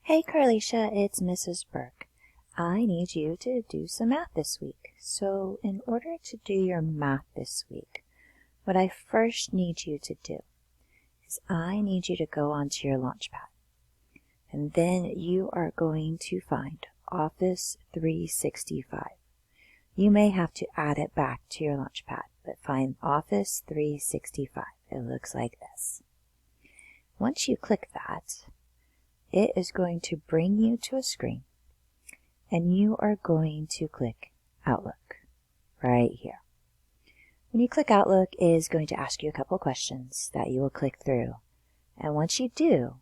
Hey Carlicia, it's Mrs. Burke. I need you to do some math this week. So in order to do your math this week, what I first need you to do is I need you to go onto your Launchpad. And then you are going to find Office 365. You may have to add it back to your Launchpad, but find Office 365. It looks like this. Once you click that, it is going to bring you to a screen, and you are going to click Outlook right here. When you click Outlook, it is going to ask you a couple questions that you will click through. And once you do,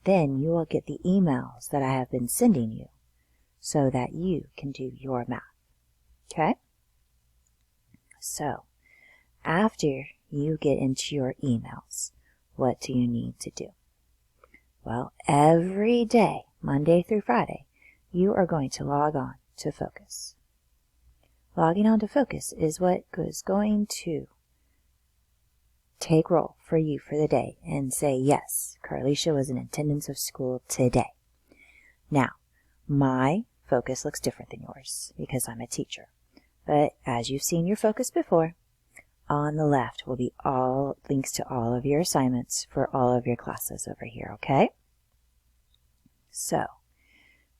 then you will get the emails that I have been sending you so that you can do your math. Okay? So, after you get into your emails, what do you need to do? Well, every day, Monday through Friday, you are going to log on to Focus. Logging on to Focus is what is going to take roll for you for the day and say, yes, Carlicia was in attendance of school today. Now, my Focus looks different than yours because I'm a teacher. But as you've seen your Focus before, on the left will be all links to all of your assignments for all of your classes over here, okay? So,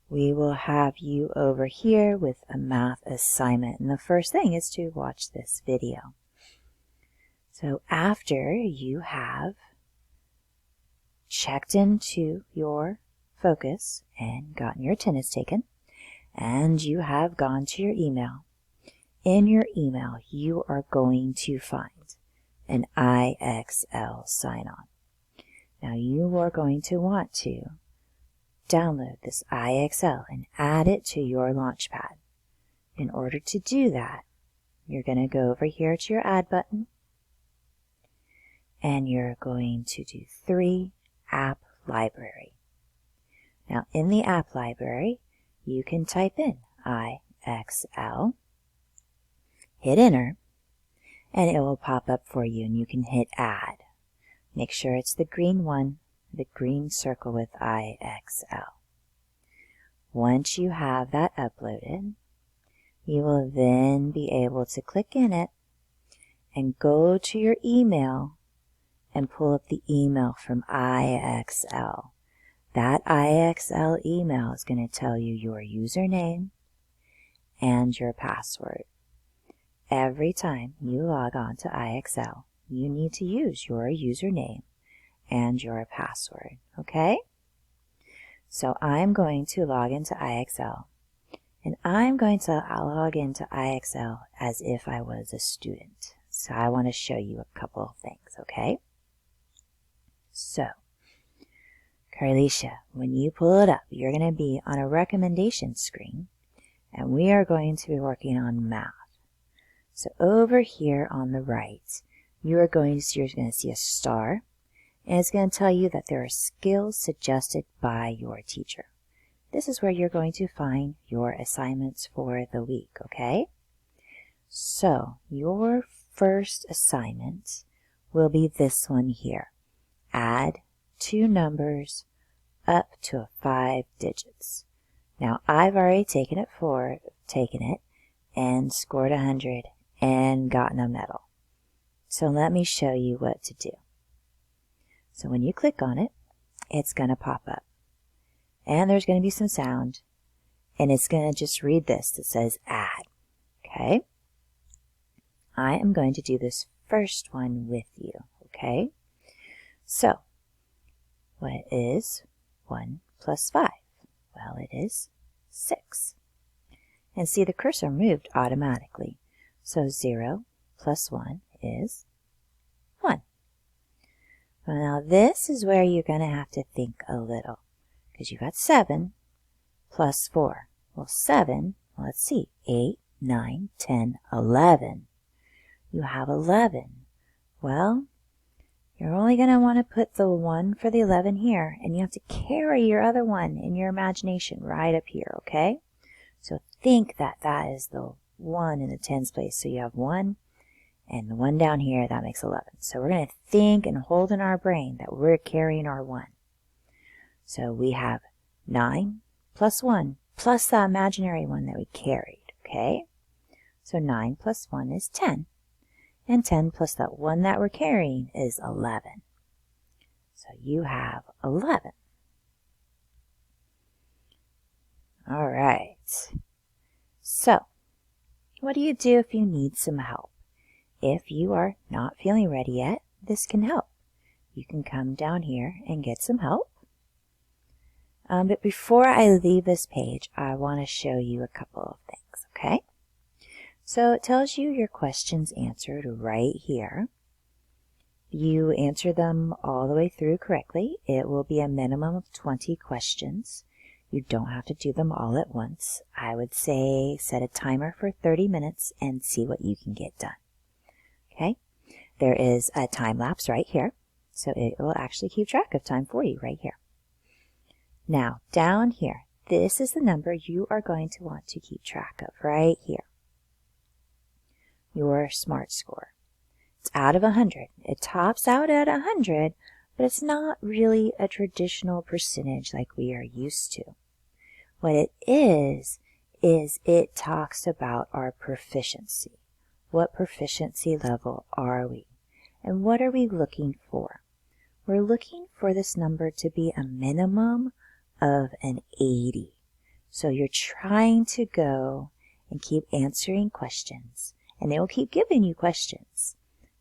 we will have you over here with a math assignment. And the first thing is to watch this video. So, after you have checked into your Focus and gotten your attendance taken, and you have gone to your email, in your email, you are going to find an IXL sign-on. Now, you are going to want to download this IXL and add it to your Launchpad. In order to do that, you're going to go over here to your Add button, and you're going to do 3 App Library. Now, in the App Library, you can type in IXL, hit Enter, and it will pop up for you, and you can hit Add. Make sure it's the green one, the green circle with IXL. Once you have that uploaded, you will then be able to click in it and go to your email and pull up the email from IXL. That IXL email is going to tell you your username and your password. Every time you log on to IXL, you need to use your username and your password, okay? So I'm going to log into IXL, and I'm going to log into IXL as if I was a student. So I want to show you a couple of things, okay? So, Carlicia, when you pull it up, you're going to be on a recommendation screen, and we are going to be working on math. So over here on the right, you're going to see a star, and it's going to tell you that there are skills suggested by your teacher. This is where you're going to find your assignments for the week, okay? So your first assignment will be this one here. Add 2 numbers up to 5 digits. Now I've already taken it and scored 100 and gotten a medal. So let me show you what to do. So when you click on it, it's going to pop up. And there's going to be some sound. And it's going to just read this that says add. Okay? I am going to do this first one with you. Okay? So, what is 1 plus 5? Well, it is 6. And see, the cursor moved automatically. So 0 plus 1 is 1. Well, now this is where you're going to have to think a little, because you got 7 plus 4. Well, 7, let's see, 8, 9, 10, 11. You have 11. Well, you're only going to want to put the 1 for the 11 here, and you have to carry your other one in your imagination right up here, okay? So think that that is the 1 in the tens place. So you have 1, and the 1 down here, that makes 11. So we're going to think and hold in our brain that we're carrying our 1. So we have 9 plus 1 plus the imaginary one that we carried, okay? So 9 plus 1 is 10. And 10 plus that one that we're carrying is 11. So you have 11. All right. So, what do you do if you need some help? If you are not feeling ready yet, this can help. You can come down here and get some help. But before I leave this page, I want to show you a couple of things, okay? So it tells you your questions answered right here. You answer them all the way through correctly. It will be a minimum of 20 questions. You don't have to do them all at once. I would say set a timer for 30 minutes and see what you can get done. Okay? There is a time lapse right here, so it will actually keep track of time for you right here. Now, down here, this is the number you are going to want to keep track of right here. Your SMART score. It's out of 100. It tops out at 100, but it's not really a traditional percentage like we are used to. What it is it talks about our proficiency. What proficiency level are we? And what are we looking for? We're looking for this number to be a minimum of an 80. So you're trying to go and keep answering questions, and they will keep giving you questions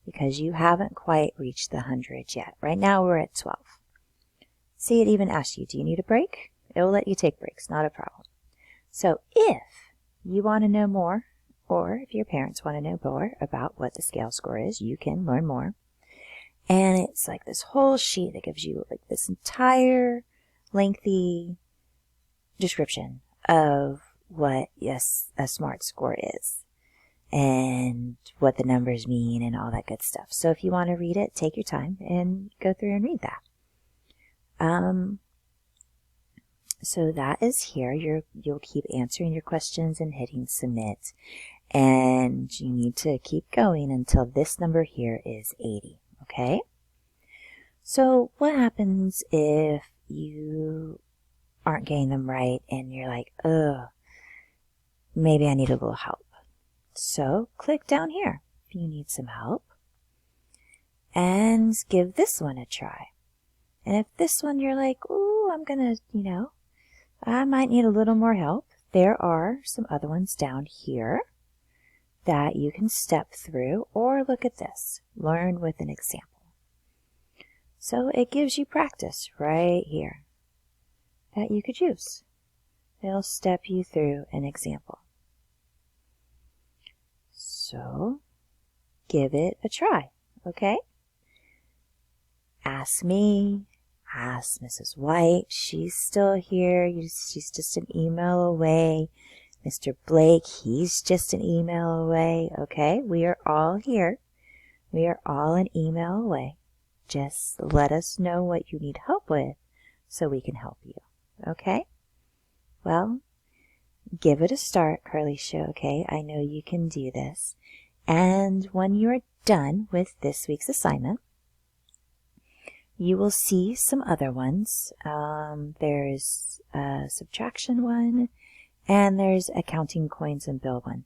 because you haven't quite reached the 100 yet. Right now we're at 12. See, it even asks you, do you need a break? It will let you take breaks, not a problem. So if you want to know more, or if your parents want to know more about what the scale score is, you can learn more. And it's like this whole sheet that gives you like this entire lengthy description of what a SMART score is and what the numbers mean and all that good stuff. So if you want to read it, take your time and go through and read that. So that is here. You'll keep answering your questions and hitting submit. And you need to keep going until this number here is 80. Okay? So what happens if you aren't getting them right and you're like, ugh, maybe I need a little help? So click down here if you need some help and give this one a try. And if this one you're like, ooh, I'm gonna, I might need a little more help, there are some other ones down here that you can step through, or look at this, learn with an example. So it gives you practice right here that you could use. It'll step you through an example. So give it a try, okay? Ask me, ask Mrs. White. She's still here. She's just an email away. Mr. Blake, he's just an email away, okay? We are all here. We are all an email away. Just let us know what you need help with so we can help you, okay? Well, give it a start, Carlicia, okay? I know you can do this. And when you're done with this week's assignment, you will see some other ones. There's a subtraction one, and there's a counting coins and bill one.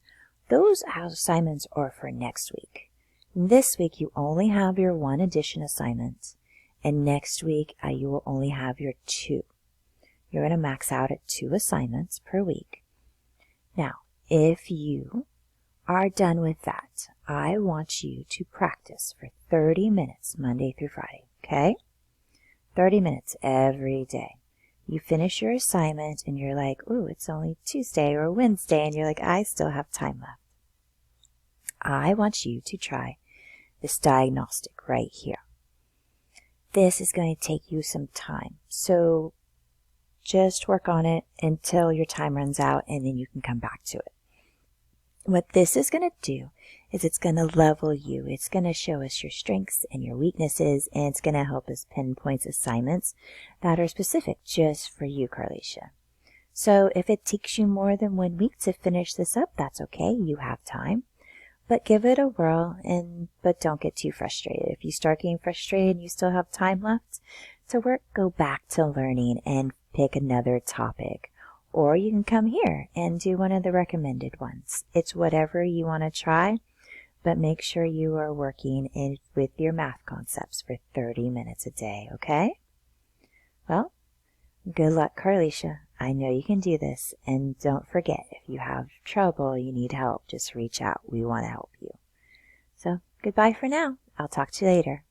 Those assignments are for next week. This week you only have your 1 addition assignment, and next week you will only have your 2. You're going to max out at 2 assignments per week. Now, if you are done with that, I want you to practice for 30 minutes Monday through Friday, okay? 30 minutes every day. You finish your assignment and you're like, ooh, it's only Tuesday or Wednesday, and you're like, I still have time left. I want you to try this diagnostic right here. This is going to take you some time, so just work on it until your time runs out, and then you can come back to it. What this is going to do is it's going to level you. It's going to show us your strengths and your weaknesses, and it's going to help us pinpoint assignments that are specific just for you, Carlicia. So if it takes you more than 1 week to finish this up, that's okay. You have time. But give it a whirl, but don't get too frustrated. If you start getting frustrated and you still have time left to work, go back to learning and pick another topic, or you can come here and do one of the recommended ones. It's whatever you want to try, but make sure you are working with your math concepts for 30 minutes a day, okay? Well, good luck, Carlicia. I know you can do this, and don't forget, if you have trouble, you need help, just reach out. We want to help you. So, goodbye for now. I'll talk to you later.